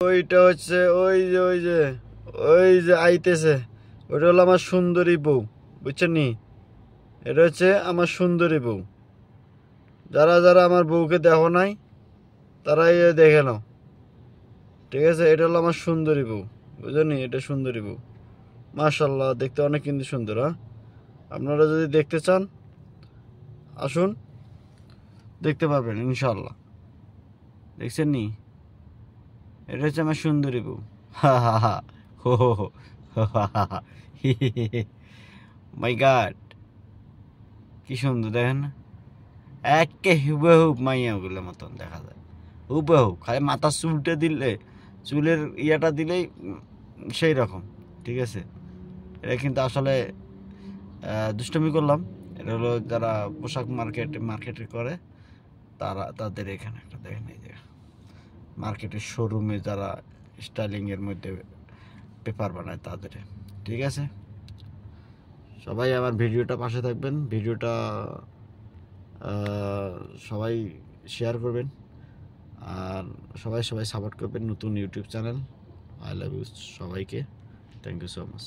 ওইটা হচ্ছে ওই যে আইতেছে, ওটা হলো আমার সুন্দরী বউ, বুঝছেন নি? এটা হচ্ছে আমার সুন্দরী বউ। যারা যারা আমার বউকে দেখো নাই তারা দেখে নাও, ঠিক আছে? এটা হলো আমার সুন্দরী বউ, বুঝলেন? এটা সুন্দরী বউ, মাশাল্লাহ, দেখতে অনেক কিন্তু সুন্দর। হ্যাঁ, আপনারা যদি দেখতে চান আসুন, দেখতে পারবেন ইনশাল্লাহ। দেখছেন নি? এটা হচ্ছে আমার সুন্দরী বউ। হা হা হা, হো হো হো, মাই গড, কি সুন্দর দেখেন না? একে হুবহুব মাইয়া ওগুলোর মতন দেখা যায়, হুবহুব। খালি মাথার চুলটা দিলে, চুলের ইয়াটা দিলেই সেই রকম, ঠিক আছে? এটা কিন্তু আসলে দুষ্টমি করলাম। এটা হলো যারা পোশাক মার্কেটে করে, তাদের এখানে একটা দেখেন, এই যে মার্কেটের শোরুমে যারা স্টাইলিংয়ের মধ্যে পেপার বানায় তাদের, ঠিক আছে? সবাই আমার ভিডিওটা পাশে থাকবেন, ভিডিওটা সবাই শেয়ার করবেন, আর সবাই সাপোর্ট করবেন নতুন YouTube channel. I love you সবাইকে, থ্যাংক ইউ সো মাচ।